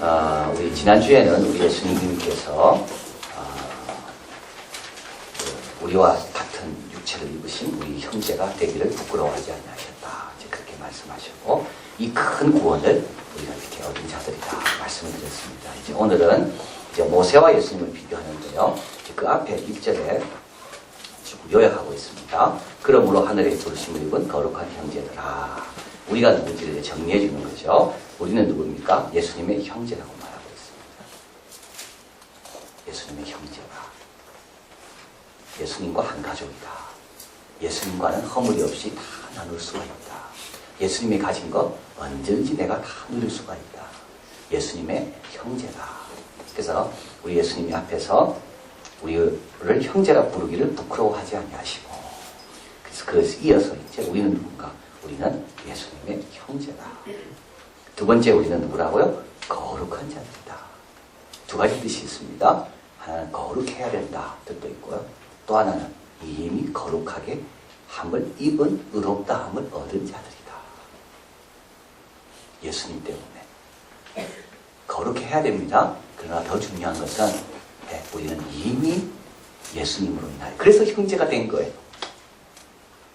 우리 지난주에는 우리 예수님께서 우리와 같은 육체를 입으신 우리 형제가 되기를 부끄러워하지 아니하셨다. 이제 그렇게 말씀하셨고, 이 큰 구원을 우리가 이렇게 얻은 자들이다 말씀을 드렸습니다. 이제 오늘은 이제 모세와 예수님을 비교하는데요. 그 앞에 1절에 요약하고 있습니다. 그러므로 하늘의 부르심을 입은 거룩한 형제들아. 우리가 누군지를 정리해 주는 거죠. 우리는 누굽니까? 예수님의 형제라고 말하고 있습니다. 예수님의 형제라. 예수님과 한 가족이다. 예수님과는 허물이 없이 다 나눌 수가 있다. 예수님이 가진 것 언제든지 내가 다 누릴 수가 있다. 예수님의 형제다. 그래서 우리 예수님이 앞에서 우리를 형제라 부르기를 부끄러워하지 아니하시고, 그래서 이어서 이제 우리는 누군가? 우리는 예수님의 형제다. 두 번째, 우리는 누구라고요? 거룩한 자들이다. 두 가지 뜻이 있습니다. 하나는 거룩해야 된다 뜻도 있고요. 또 하나는 이미 거룩하게 함을 입은 의롭다 함을 얻은 자들이다. 예수님 때문에 거룩해야 됩니다. 그러나 더 중요한 것은 우리는 이미 예수님으로 인하여, 그래서 형제가 된 거예요.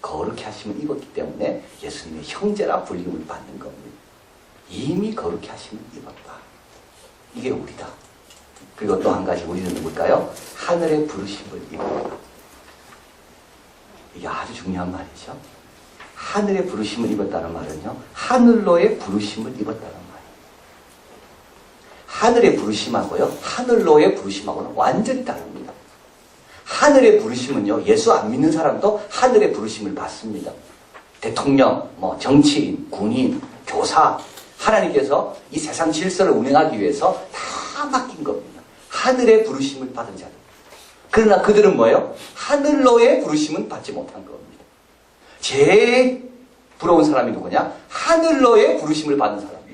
거룩해 하심을 입었기 때문에 예수님의 형제라 불림을 받는 겁니다. 이미 거룩해 하심을 입었다. 이게 우리다. 그리고 또 한 가지, 우리는 누굴까요? 하늘의 부르심을 입었다. 이게 아주 중요한 말이죠. 하늘의 부르심을 입었다는 말은요, 하늘로의 부르심을 입었다는 말이에요. 하늘의 부르심하고요, 하늘로의 부르심하고는 완전히 다릅니다. 하늘의 부르심은요, 예수 안 믿는 사람도 하늘의 부르심을 받습니다. 대통령, 정치인, 군인, 교사, 하나님께서 이 세상 질서를 운행하기 위해서 다 맡긴 겁니다. 하늘의 부르심을 받은 자들. 그러나 그들은 뭐예요? 하늘로의 부르심은 받지 못한 겁니다. 제일 부러운 사람이 누구냐? 하늘로의 부르심을 받은 사람이에요.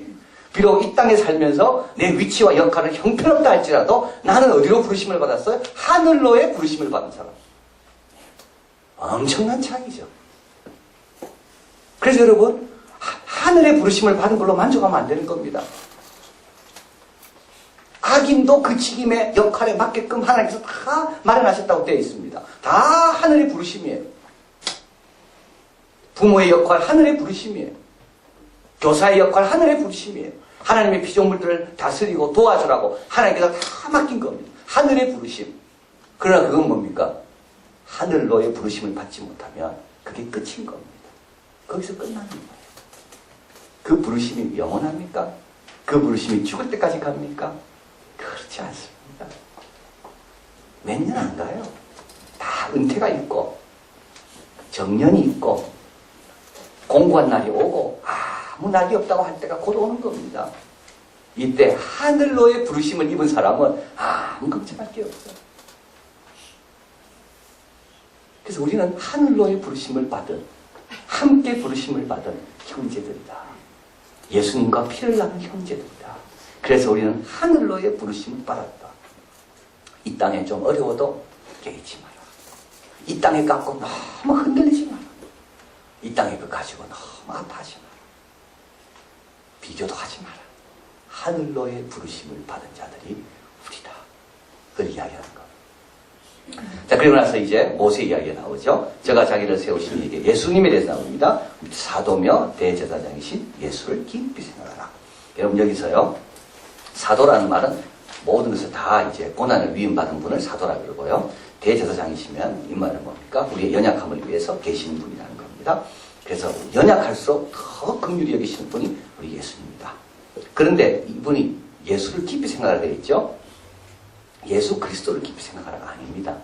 비록 이 땅에 살면서 내 위치와 역할은 형편없다 할지라도 나는 어디로 부르심을 받았어요? 하늘로의 부르심을 받은 사람. 엄청난 차이죠. 그래서 여러분, 하늘의 부르심을 받은 걸로 만족하면 안 되는 겁니다. 악인도 그 직임의 역할에 맞게끔 하나님께서 다 마련하셨다고 되어 있습니다. 다 하늘의 부르심이에요. 부모의 역할 하늘의 부르심이에요. 교사의 역할 하늘의 부르심이에요. 하나님의 피조물들을 다스리고 도와주라고 하나님께서 다 맡긴 겁니다. 하늘의 부르심. 그러나 그건 뭡니까? 하늘로의 부르심을 받지 못하면 그게 끝인 겁니다. 거기서 끝나는 거예요. 그 부르심이 영원합니까? 그 부르심이 죽을 때까지 갑니까? 그렇지 않습니다. 몇 년 안 가요. 다 은퇴가 있고 정년이 있고 공부한 날이 오고 아무 날이 없다고 할 때가 곧 오는 겁니다. 이때 하늘로의 부르심을 입은 사람은 아무 걱정할 게 없어요. 그래서 우리는 하늘로의 부르심을 받은, 함께 부르심을 받은 형제들이다. 예수님과 피를 나눈 형제들이다. 그래서 우리는 하늘로의 부르심을 받았다. 이 땅에 좀 어려워도 깨지 마라. 이 땅에 갖고 너무 흔들리지 마라. 이 땅에 그 가지고 너무 아파하지 마라. 비교도 하지 마라. 하늘로의 부르심을 받은 자들이 우리다. 그걸 이야기하는 겁니다. 자, 그리고 나서 이제 모세 이야기가 나오죠. 저가 자기를 세우신 이게 예수님에 대해서 나옵니다. 사도며 대제사장이신 예수를 깊이 생각하라. 여러분, 여기서요, 사도라는 말은 모든 것을 다 이제 고난을 위임받은 분을 사도라 그러고요. 대제사장이시면 이 말은 뭡니까? 우리의 연약함을 위해서 계신 분이라는 겁니다. 그래서 연약할수록 더 긍휼히 여기시는 분이 우리 예수님입니다. 그런데 이분이 예수를 깊이 생각하라 했죠. 예수 그리스도를 깊이 생각하라가 아닙니다.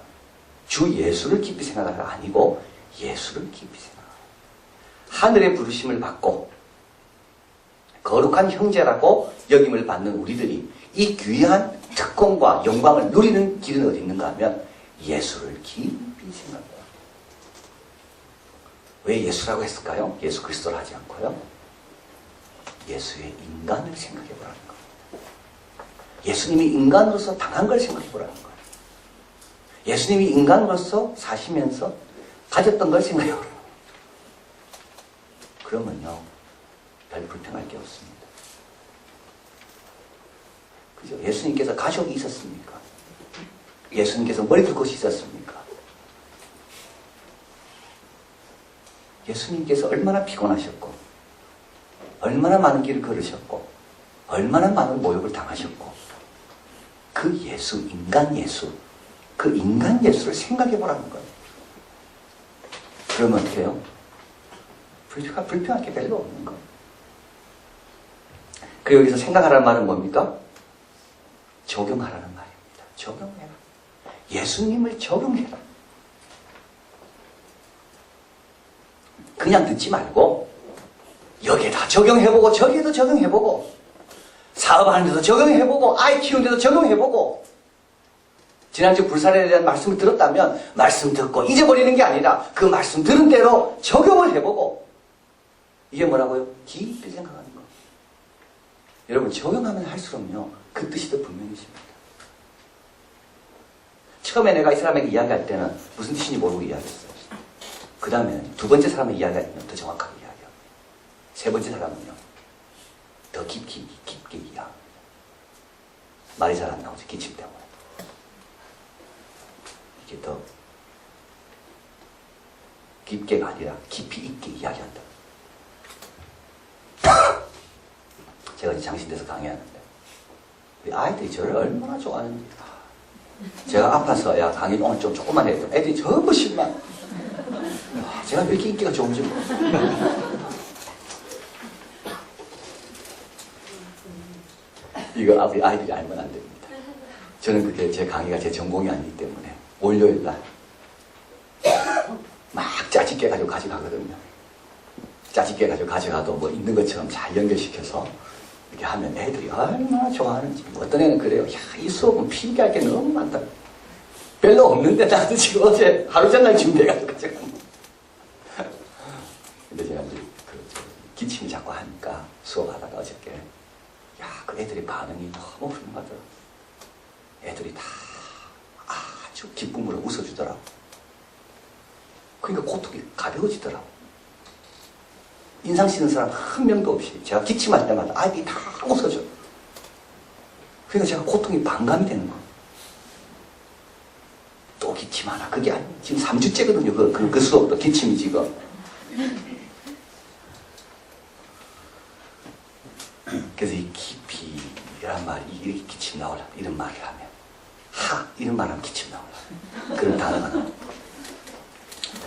주 예수를 깊이 생각하라가 아니고 예수를 깊이 생각하라. 하늘의 부르심을 받고 거룩한 형제라고 여김을 받는 우리들이 이 귀한 특권과 영광을 누리는 길은 어디 있는가 하면 예수를 깊이 생각해요. 왜 예수라고 했을까요? 예수 그리스도를 하지 않고요. 예수의 인간을 생각해 보라는 거예요. 예수님이 인간으로서 당한 걸 생각해 보라는 거예요. 예수님이 인간으로서 사시면서 가졌던 걸 생각해 보라는 거예요. 그러면요, 별 불평할 게 없습니다. 그죠? 예수님께서 가족이 있었습니까? 예수님께서 머리 들 곳이 있었습니까? 예수님께서 얼마나 피곤하셨고, 얼마나 많은 길을 걸으셨고, 얼마나 많은 모욕을 당하셨고, 그 예수, 인간 예수, 그 인간 예수를 생각해 보라는 거예요. 그러면 어떻게 해요? 불평할 게 별로 없는 거예요. 그리고 여기서 생각하라는 말은 뭡니까? 적용하라는 말입니다. 적용해라. 예수님을 적용해라. 그냥 듣지 말고 여기에다 적용해보고 저기에도 적용해보고 사업하는 데도 적용해보고 아이 키우는 데도 적용해보고 지난주 불살에 대한 말씀을 들었다면 말씀 듣고 잊어버리는 게 아니라 그 말씀 들은 대로 적용을 해보고 이게 뭐라고요? 깊이 생각하는 거. 여러분 적용하면 할수록요 그 뜻이 더 분명해집니다. 처음에 내가 이 사람에게 이야기할 때는 무슨 뜻인지 모르고 이야기했어요. 그 다음에는 두 번째 사람의 이야기하면 더 정확하게 이야기하고 세 번째 사람은요 더 깊게 이야기합니다. 말이 잘 안 나오죠. 기침 때문에. 이게 더 깊게가 아니라 깊이 있게 이야기한다. 제가 이제 장신대에서 강의하는데 우리 아이들이 저를 얼마나 좋아하는지 제가 아파서 야 강의 오늘 좀 조금만 해도 애들이 전부 실망. 제가 왜 이렇게 인기가 좋은지 모르겠어요. 이거 우리 아이들이 알면 안 됩니다. 저는 그게 제 강의가 제 전공이 아니기 때문에 월요일날 막 짜집게 가지고 가져가거든요. 짜집게 가지고 가져가도 뭐 있는 것처럼 잘 연결시켜서 이렇게 하면 애들이 얼마나 좋아하는지. 어떤 애는 그래요. 야, 이 수업은 필기할 게 너무 많다. 별로 없는데 나도 지금 어제 하루 전날 준비해가지고 가져간. 근데 제가 이제 기침이 자꾸 하니까 수업하다가 어저께 야, 그 애들이 반응이 너무 훌륭하더라고. 애들이 다 아주 기쁨으로 웃어주더라고. 그러니까 고통이 가벼워지더라고. 인상 쓰는 사람 한 명도 없이 제가 기침할 때마다 아이들이 다 웃어줘. 그러니까 제가 고통이 반감이 되는 거예요. 또 기침하나. 그게 아니에요. 지금 3주째거든요. 그 수업도 기침이 지금. 그래서 이 깊이란 말이 이렇게 기침 나오려면 이런 말을 하면 이런 말 하면 기침 나오려면 그런 단어가 나옵니다.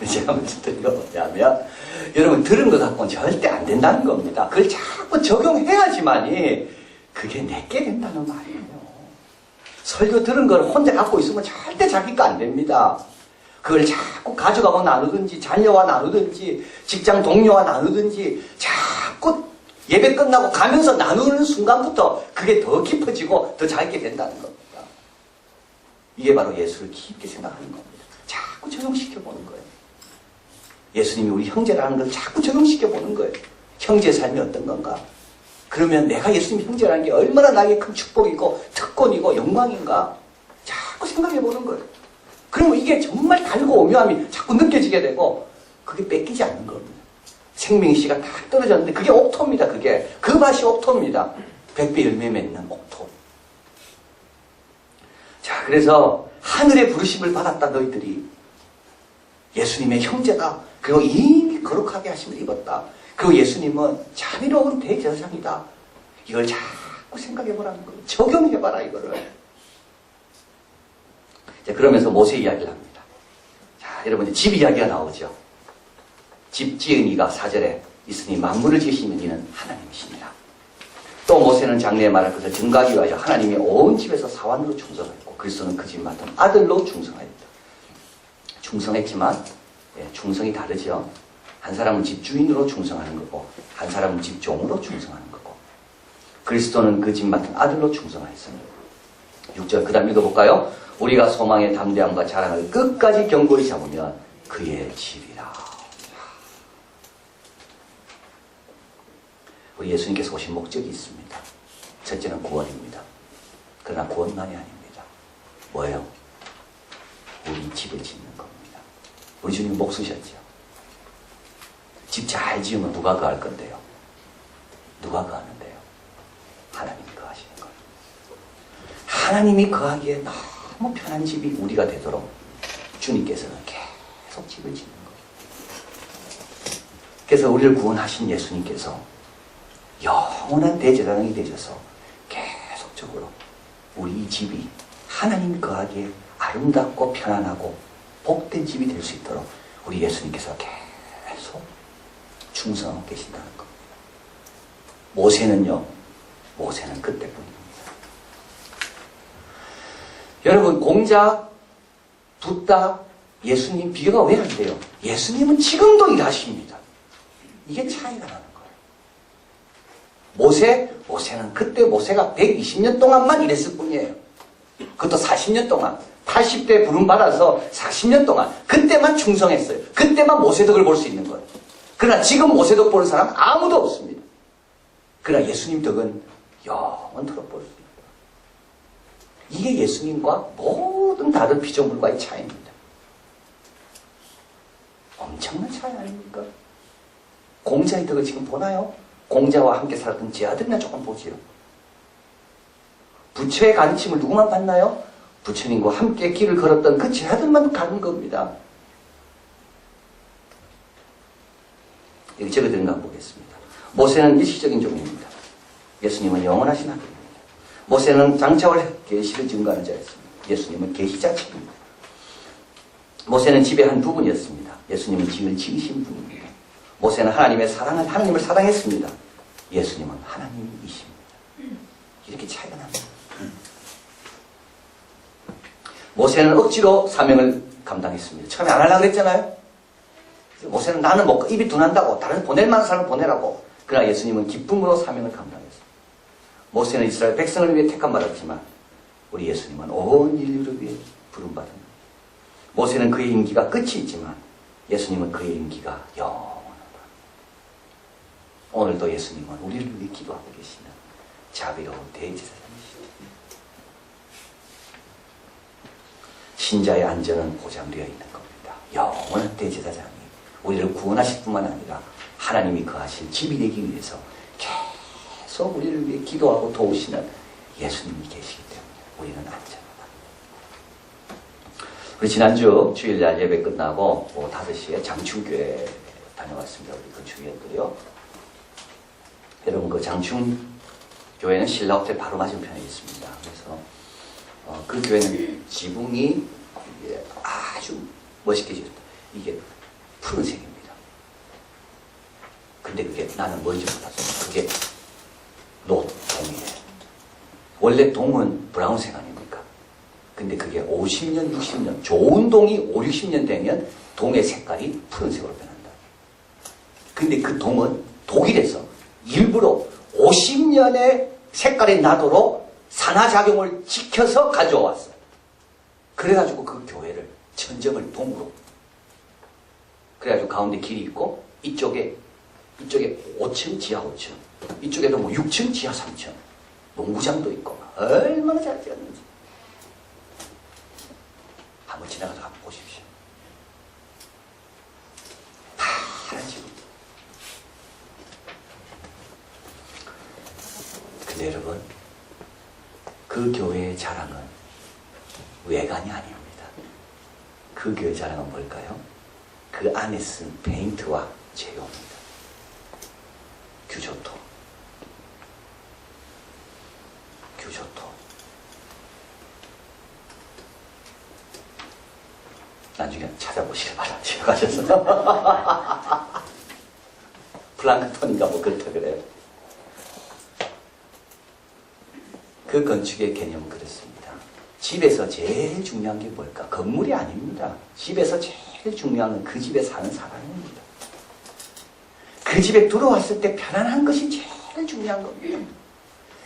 제가 먼저 드린 거 뭐냐면 여러분 들은 것 갖고는 절대 안 된다는 겁니다. 그걸 자꾸 적용해야지만이 그게 내게 된다는 말이에요. 설교 들은 걸 혼자 갖고 있으면 절대 자기 거 안 됩니다. 그걸 자꾸 가져가고 나누든지 자녀와 나누든지 직장 동료와 나누든지 자꾸 예배 끝나고 가면서 나누는 순간부터 그게 더 깊어지고 더 자기게 된다는 겁니다. 이게 바로 예수를 깊게 생각하는 겁니다. 자꾸 적용시켜보는 거예요. 예수님이 우리 형제라는 걸 자꾸 적용시켜보는 거예요. 형제의 삶이 어떤 건가? 그러면 내가 예수님 형제라는 게 얼마나 나에게 큰 축복이고 특권이고 영광인가? 자꾸 생각해보는 거예요. 그러면 이게 정말 달고 오묘함이 자꾸 느껴지게 되고 그게 뺏기지 않는 겁니다. 생명씨가 딱 떨어졌는데 그게 옥토입니다. 그게 그 맛이 옥토입니다. 100배 열매 맺는 옥토. 자, 그래서 하늘의 부르심을 받았다 너희들이 예수님의 형제다. 그리고 이미 거룩하게 하심을 입었다. 그리고 예수님은 자비로운 대제사장이다. 이걸 자꾸 생각해보라는 거예요. 적용해봐라 이거를. 자, 그러면서 모세 이야기를 합니다. 자, 여러분 이제 집 이야기가 나오죠. 집 지은 이가 4절에 있으니 만물을 지으시는 이는 하나님이십니다. 또 모세는 장래에 말할 것을 증거하기 위하여 하나님이 온 집에서 사환으로 충성하였고 그리스도는 그 집 맡은 아들로 충성하였다. 충성했지만 충성이 다르죠. 한 사람은 집 주인으로 충성하는 거고 한 사람은 집 종으로 충성하는 거고 그리스도는 그 집 맡은 아들로 충성하였습니다. 6절 그 다음 읽어볼까요? 우리가 소망의 담대함과 자랑을 끝까지 견고히 잡으면 그의 집이라. 우리 예수님께서 오신 목적이 있습니다. 첫째는 구원입니다. 그러나 구원만이 아닙니다. 뭐예요? 우리 집을 짓는 겁니다. 우리 주님 목 쓰셨죠. 집 잘 지으면 누가 거할 건데요? 누가 거하는데요? 하나님이 거하시는 거예요. 하나님이 거하기에 너무 편한 집이 우리가 되도록 주님께서는 계속 집을 짓는 거예요. 그래서 우리를 구원하신 예수님께서 영원한 대제사장이 되셔서 계속적으로 우리 이 집이 하나님 거하기에 아름답고 편안하고 복된 집이 될 수 있도록 우리 예수님께서 계속 충성하고 계신다는 겁니다. 모세는 그때뿐입니다. 여러분, 공작, 붓다, 예수님 비교가 왜 안 돼요? 예수님은 지금도 일하십니다. 이게 차이가 나는 거예요. 모세는 그때 모세가 120년 동안만 일했을 뿐이에요. 그것도 40년 동안. 80대 부름받아서 40년 동안. 그때만 충성했어요. 그때만 모세덕을 볼 수 있는 거예요. 그러나 지금 모세덕 보는 사람은 아무도 없습니다. 그러나 예수님 덕은 영원토록 볼 수 있습니다. 이게 예수님과 모든 다른 피조물과의 차이입니다. 엄청난 차이 아닙니까? 공자의 덕을 지금 보나요? 공자와 함께 살았던 제 아들이나 조금 보지요. 부처의 가르침을 누구만 받나요? 부처님과 함께 길을 걸었던 그 제 아들만 가는 겁니다. 여기 적어드린 거 한번 보겠습니다. 모세는 일시적인 종입니다. 예수님은 영원하신 하나님입니다. 모세는 장차올 계시를 증거하는 자였습니다. 예수님은 계시 자체입니다. 모세는 집의 한 부분이었습니다. 예수님은 집을 지으신 분입니다. 모세는 하나님을 사랑했습니다. 예수님은 하나님이십니다. 이렇게 차이가 납니다. 모세는 억지로 사명을 감당했습니다. 처음에 안 하려고 그랬잖아요. 모세는 나는 뭐 입이 둔한다고 다른 보낼 만한 사람을 보내라고. 그러나 예수님은 기쁨으로 사명을 감당했습니다. 모세는 이스라엘 백성을 위해 택함 받았지만 우리 예수님은 온 인류를 위해 부름받은 거예요. 모세는 그의 임기가 끝이 있지만 예수님은 그의 임기가 영원하다. 오늘도 예수님은 우리를 위해 기도하고 계시는 자비로운 대제사장이십니다. 신자의 안전은 보장되어 있는 겁니다. 영원한 대제사장이 우리를 구원하실 뿐만 아니라 하나님이 거하실 집이 되기 위해서 계속 우리를 위해 기도하고 도우시는 예수님이 계시기 때문에 우리는 안전하다. 우리 지난주 주일날 예배 끝나고 5시에 장충교회 다녀왔습니다. 우리 건축위원들이요. 여러분, 그 장충교회는 신라호텔 바로 맞은편에 있습니다. 그래서 그 교회는 지붕이 아주 멋있게 지었다. 이게 푸른색입니다. 근데 그게 나는 뭔지 몰랐어요. 그게 동이에요. 원래 동은 브라운색 아닙니까? 근데 그게 50년, 60년, 좋은 동이 5, 60년 되면 동의 색깔이 푸른색으로 변한다. 근데 그 동은 독일에서 일부러 50년의 색깔이 나도록 산화작용을 지켜서 가져왔어요. 그래가지고 그 교회를 천정을 동으로. 그래가지고 가운데 길이 있고 이쪽에 5층, 지하 5층. 이쪽에도 6층, 지하 3층. 농구장도 있고 얼마나 잘 지었는지. 한번 지나가서 한번 보십시오. 파란 집. 근데 여러분, 그 교회의 자랑은 외관이 아닙니다. 그 교회의 자랑은 뭘까요? 그 안에 쓴 페인트와 재료입니다. 규조토. 나중에 찾아보시길 바랍니다. 가셔서. 플랑크톤인가 뭐 그렇다 그래요. 그 건축의 개념은 그렇습니다. 집에서 제일 중요한 게 뭘까? 건물이 아닙니다. 집에서 제일 중요한 건 그 집에 사는 사람입니다. 그 집에 들어왔을 때 편안한 것이 제일 중요한 겁니다.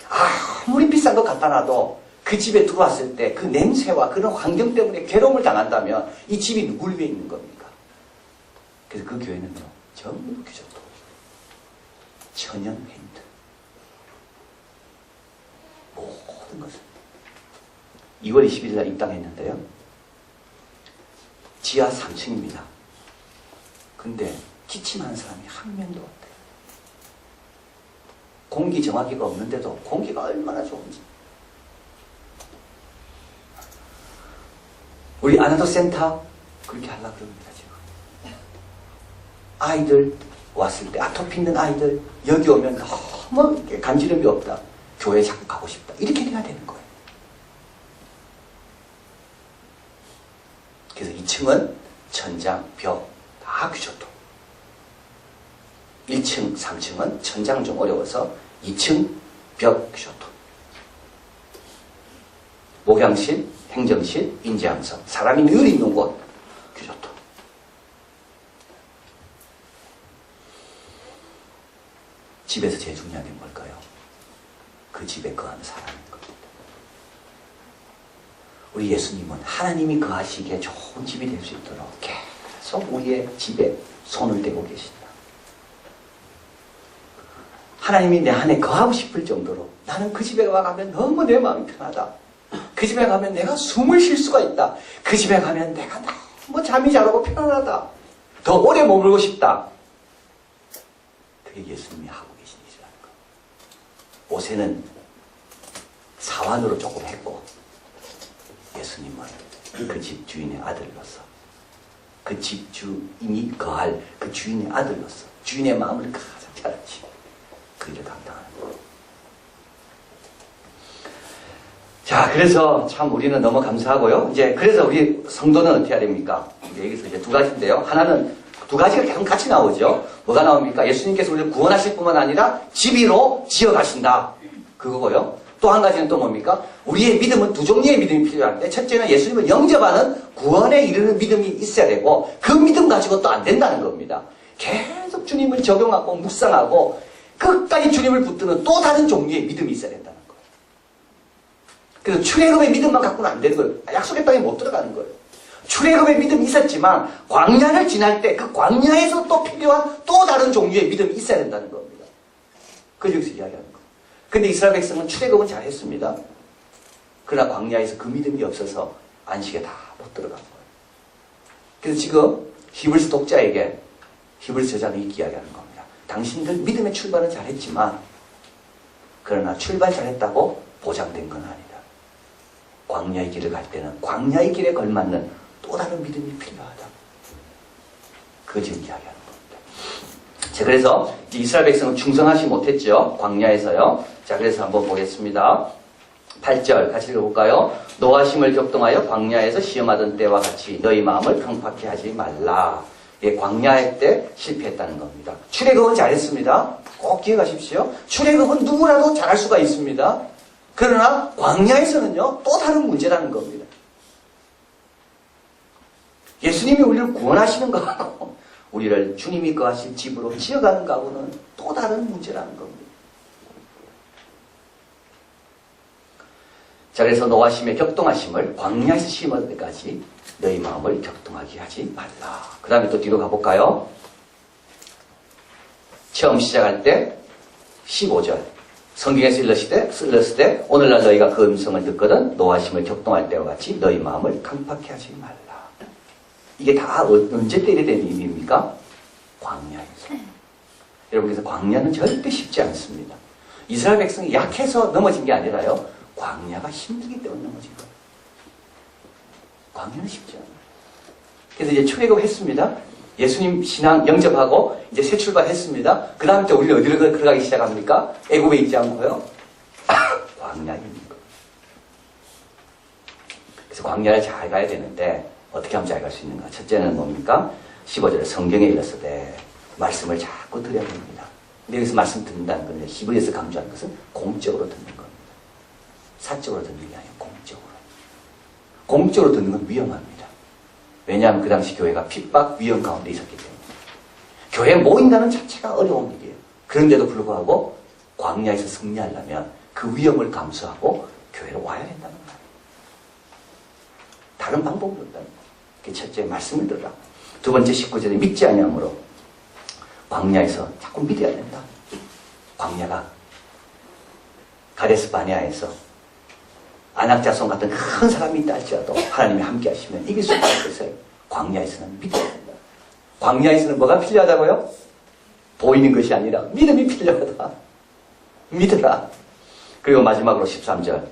아무리 비싼 거 갖다 놔도 그 집에 들어왔을 때 그 냄새와 그런 환경 때문에 괴로움을 당한다면 이 집이 누굴 위해 있는 겁니까? 그래서 그 교회는요, 전부 규조토, 천연 페인트, 모든 것을 2월 20일 날 입당했는데요. 지하 3층입니다. 근데 기침하는 사람이 한 명도 없대요. 공기 정화기가 없는데도 공기가 얼마나 좋은지. 우리 아나도 센터 그렇게 하려고 그럽니다, 지금. 아이들 왔을 때, 아토피 있는 아이들, 여기 오면 너무 간지럼이 없다. 교회 자꾸 가고 싶다. 이렇게 돼야 되는 거예요. 그래서 2층은 천장, 벽, 다 규조토. 1층, 3층은 천장 좀 어려워서 2층, 벽, 규조토. 목양실, 행정실, 인재함성. 사람이 늘 있는 곳, 규조토. 집에서 제일 중요한 게 뭘까요? 그 집에 거하는 사람인 겁니다. 우리 예수님은 하나님이 거하시기에 좋은 집이 될 수 있도록 계속 우리의 집에 손을 대고 계신다. 하나님이 내 안에 거하고 싶을 정도로 나는 그 집에 가면 너무 내 마음이 편하다. 그 집에 가면 내가 숨을 쉴 수가 있다. 그 집에 가면 내가 너무 잠이 잘 오고 편안하다. 더 오래 머물고 싶다. 그게 예수님이 하고 계신 일이라는 거. 모세는 사환으로 조금 했고 예수님은 그 집 주인의 아들로서 그 집 주인이 거할 그 주인의 아들로서 주인의 마음을 가장 잘 알지. 그 일을 감당하는 거예요. 자, 그래서 참 우리는 너무 감사하고요. 이제 그래서 우리 성도는 어떻게 해야 됩니까? 여기서 이제 두 가지인데요. 하나는 두 가지가 계속 같이 나오죠. 뭐가 나옵니까? 예수님께서 우리를 구원하실 뿐만 아니라 집위로 지어가신다. 그거고요. 또 한 가지는 또 뭡니까? 우리의 믿음은 두 종류의 믿음이 필요한데, 첫째는 예수님을 영접하는 구원에 이르는 믿음이 있어야 되고, 그 믿음 가지고 또 안 된다는 겁니다. 계속 주님을 적용하고 묵상하고 끝까지 주님을 붙드는 또 다른 종류의 믿음이 있어야 된다는 거예요. 그래서 출애굽의 믿음만 갖고는 안 되는 거예요. 약속의 땅에 못 들어가는 거예요. 출애굽의 믿음이 있었지만 광야를 지날 때 그 광야에서 또 필요한 또 다른 종류의 믿음이 있어야 된다는 겁니다. 그걸 여기서 이야기하는 거예요. 근데 이스라엘 백성은 출애굽은 잘했습니다. 그러나 광야에서 그 믿음이 없어서 안식에 다 못 들어간 거예요. 그래서 지금 히브리서 독자에게 히브리서 저자는 이렇게 이야기하는 겁니다. 당신들 믿음의 출발은 잘했지만 그러나 출발 잘했다고 보장된 건 아니다. 광야의 길을 갈 때는 광야의 길에 걸맞는 또 다른 믿음이 필요하다. 그거 지금 이야기하는 겁니다. 자, 그래서 이스라엘 백성은 충성하지 못했죠. 광야에서요. 자, 그래서 한번 보겠습니다. 8절 같이 읽어볼까요? 노하심을 격동하여 광야에서 시험하던 때와 같이 너희 마음을 강팍해 하지 말라. 예, 광야의 때 실패했다는 겁니다. 출애굽은 잘했습니다. 꼭 기억하십시오. 출애굽은 누구라도 잘할 수가 있습니다. 그러나 광야에서는요, 또 다른 문제라는 겁니다. 예수님이 우리를 구원하시는 거하고 우리를 주님이 거하실 집으로 지어가는 거하고는 또 다른 문제라는 겁니다. 자, 그래서 노하심의 격동하심을 광야에서 심을 때까지 너희 마음을 격동하게 하지 말라. 그 다음에 또 뒤로 가볼까요? 처음 시작할 때 15절 성경에서 일렀을 때 오늘날 너희가 그 음성을 듣거든 노하심을 격동할 때와 같이 너희 마음을 강팍해 하지 말라. 이게 다 언제 때 이래 된 의미입니까? 광야에서. 여러분, 그래서 광야는 절대 쉽지 않습니다. 이스라엘 백성이 약해서 넘어진 게 아니라요, 광야가 힘들기 때문에 넘어진 거예요. 광야는 쉽지 않아요. 그래서 이제 출애굽 했습니다. 예수님 신앙 영접하고 이제 새 출발했습니다. 그 다음에 또 우리는 어디로 들어가기 시작합니까? 애굽에 있지 않고요. 광야에 있는 거예요. 그래서 광야를 잘 가야 되는데 어떻게 하면 잘 갈 수 있는가? 첫째는 뭡니까? 15절에 성경에 일렀을때 말씀을 자꾸 들어야 됩니다. 근데 여기서 말씀 듣는다는 건 히브리에서 강조하는 것은 공적으로 듣는 겁니다. 사적으로 듣는 게 아니고 공적으로. 공적으로 듣는 건 위험합니다. 왜냐하면 그 당시 교회가 핍박, 위험 가운데 있었기 때문에. 교회에 모인다는 자체가 어려운 일이에요. 그런데도 불구하고 광야에서 승리하려면 그 위험을 감수하고 교회로 와야 된다는 거예요. 다른 방법이 없다는 거예요. 그게 첫째, 말씀을 들으라. 두 번째, 19절에 믿지 아니함으로 광야에서 자꾸 믿어야 된다. 광야가 가데스 바네아에서 안악자손 같은 큰 사람이 있다 할지라도 하나님이 함께 하시면 이길 수 있어요. 광야에서는 믿어야 된다. 광야에서는 뭐가 필요하다고요? 보이는 것이 아니라 믿음이 필요하다. 믿으라. 그리고 마지막으로 13절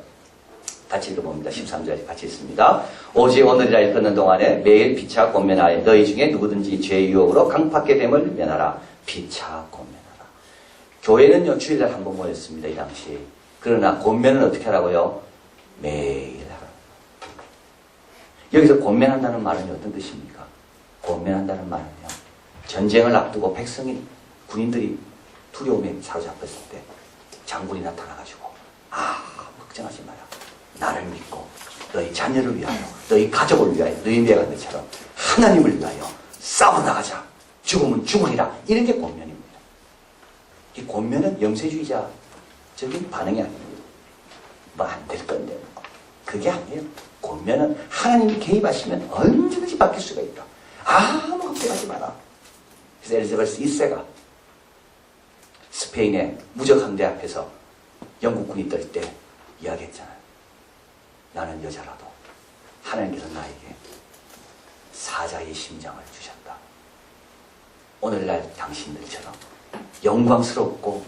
같이 읽어봅니다. 13절 같이 읽습니다. 오직 오늘이라 읽는 동안에 매일 피차 권면하여 너희 중에 누구든지 죄의 유혹으로 강팍게 됨을 면하라. 피차 권면하라. 교회는요 주일날 한 번 모였습니다. 이 당시. 그러나 권면은 어떻게 하라고요? 매일 하라. 여기서 권면한다는 말은 어떤 뜻입니까? 권면한다는 말은요 전쟁을 앞두고 백성이 군인들이 두려움에 사로잡혔을 때 장군이 나타나가지고 걱정하지 마라. 나를 믿고 너희 자녀를 위하여 너희 가족을 위하여 너희 내가 너처럼 하나님을 위하여 싸워나가자. 죽으면 죽으리라. 이런 게 권면입니다. 이 권면은 영세주의자적인 반응이 아닙니다. 뭐 안 될 건데 그게 아니에요. 권면은 하나님이 개입하시면 언제든지 바뀔 수가 있다. 아무 걱정하지 마라. 그래서 엘리자베스 1세가 스페인의 무적 함대 앞에서 영국군이 뜰 때 이야기했잖아요. 나는 여자라도 하나님께서 나에게 사자의 심장을 주셨다. 오늘날 당신들처럼 영광스럽고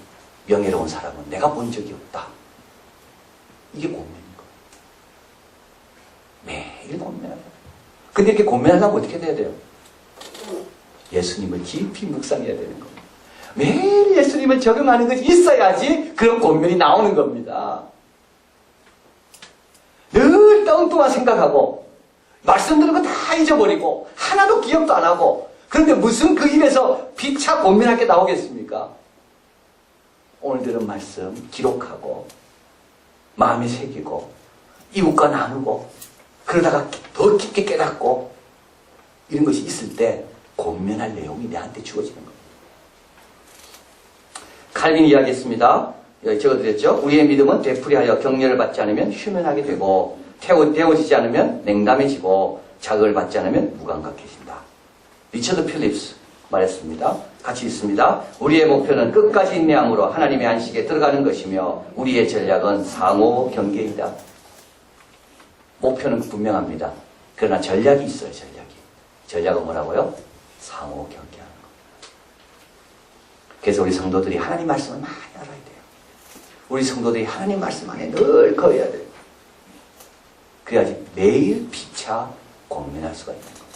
명예로운 사람은 내가 본 적이 없다. 이게 권면인 거예요. 매일 권면하라. 근데 이렇게 권면하려면 어떻게 돼야 돼요? 예수님을 깊이 묵상해야 되는 겁니다. 매일 예수님을 적용하는 것이 있어야지 그런 권면이 나오는 겁니다. 늘 뚱뚱한 생각하고 말씀 들은 거 다 잊어버리고 하나도 기억도 안 하고 그런데 무슨 그 입에서 피차 권면할 게 나오겠습니까? 오늘 들은 말씀 기록하고 마음에 새기고 이웃과 나누고 그러다가 더 깊게 깨닫고 이런 것이 있을 때 권면할 내용이 내한테 주어지는 겁니다. 칼빈이 이야기했습니다. 여기 적어드렸죠. 우리의 믿음은 되풀이하여 격려를 받지 않으면 휴면하게 되고 데워지지 않으면 냉담해지고 자극을 받지 않으면 무감각해진다. 리처드 필립스 말했습니다. 같이 읽습니다. 우리의 목표는 끝까지 인내함으로 하나님의 안식에 들어가는 것이며 우리의 전략은 상호 경계이다. 목표는 분명합니다. 그러나 전략이 있어요. 전략은 뭐라고요? 상호 경계하는 겁니다. 그래서 우리 성도들이 하나님 말씀을 많이 알아야 돼요. 우리 성도들이 하나님 말씀 안에 늘 거해야 돼요. 그래야지 매일 피차 권면할 수가 있는 겁니다.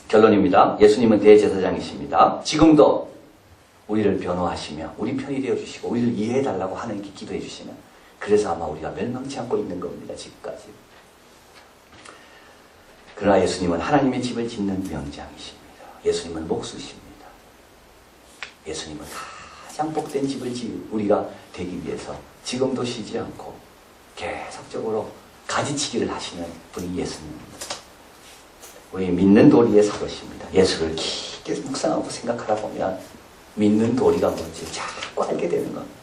결론입니다. 예수님은 대제사장이십니다. 지금도 우리를 변호하시며 우리 편이 되어주시고 우리를 이해해달라고 하나님께 기도해 주시면 그래서 아마 우리가 멸망치 않고 있는 겁니다. 지금까지. 그러나 예수님은 하나님의 집을 짓는 명장이십니다. 예수님은 목수십니다. 예수님은 가장 복된 집을 우리가 되기 위해서 지금도 쉬지 않고 계속적으로 가지치기를 하시는 분이 예수님입니다. 우리 믿는 도리의 사도십니다. 예수를 깊게 묵상하고 생각하다 보면 믿는 도리가 뭔지 자꾸 알게 되는 겁니다.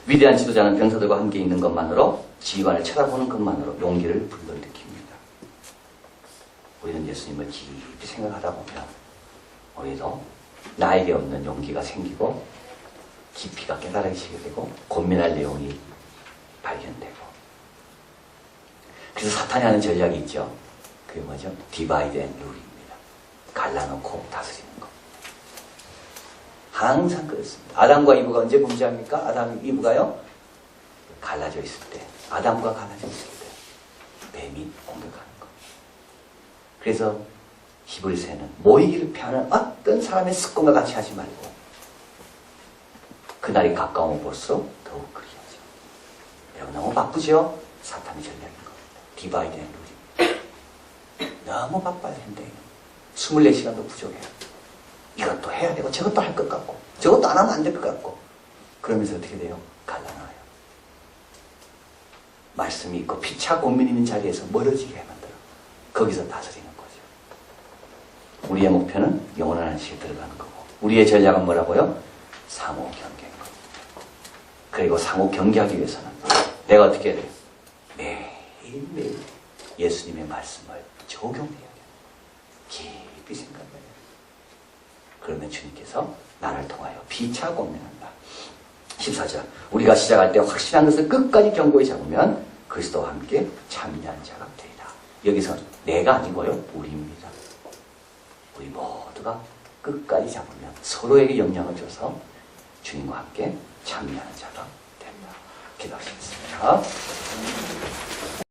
위대한 지도자는 병사들과 함께 있는 것만으로 지휘관을 쳐다보는 것만으로 용기를 불러일으킵니다. 우리는 예수님을 깊이 생각하다 보면 우리도 나에게 없는 용기가 생기고 깊이가 깨달아지게 되고 고민할 내용이 발견되고 그래서 사탄이 하는 전략이 있죠. 그게 뭐죠? 디바이드 앤 룰입니다. 갈라놓고 다스리는 거. 항상 그렇습니다. 아담과 이브가 언제 범죄합니까? 아담, 이브가요? 갈라져 있을 때. 아담과 갈라져 있을 때. 뱀이 공격하는 거. 그래서 히브리서에는 모이기를 피하는 어떤 사람의 습관과 같이 하지 말고 그날이 가까우면 볼수록 더욱 그리하죠. 여러분 너무 바쁘죠? 사탄의 전략인 겁니다. 디바이드 앤 룰입니다. 너무 바빠요. 현대인은 24시간도 부족해요. 이것도 해야 되고 저것도 할 것 같고 저것도 안 하면 안 될 것 같고 그러면서 어떻게 돼요? 갈라놔요. 말씀이 있고 피차 고민 있는 자리에서 멀어지게 만들어. 거기서 다스리는 거죠. 우리의 목표는 영원한 안식에 들어가는 거고 우리의 전략은 뭐라고요? 상호 경계인 겁니다. 그리고 상호 경계하기 위해서는 내가 어떻게 해야 돼요? 매일매일 예수님의 말씀을 적용해야 돼요. 깊이 생각해야 돼요. 그러면 주님께서 나를 통하여 피차 권면한다. 14절 우리가 시작할 때 확실한 것을 끝까지 견고히 잡으면 그리스도와 함께 참여한 자가 되리라. 여기서 내가 아니고요. 우리입니다. 우리 모두가 끝까지 잡으면 서로에게 영향을 줘서 주님과 함께 장미하는 자가 된다. 기도하시겠습니다.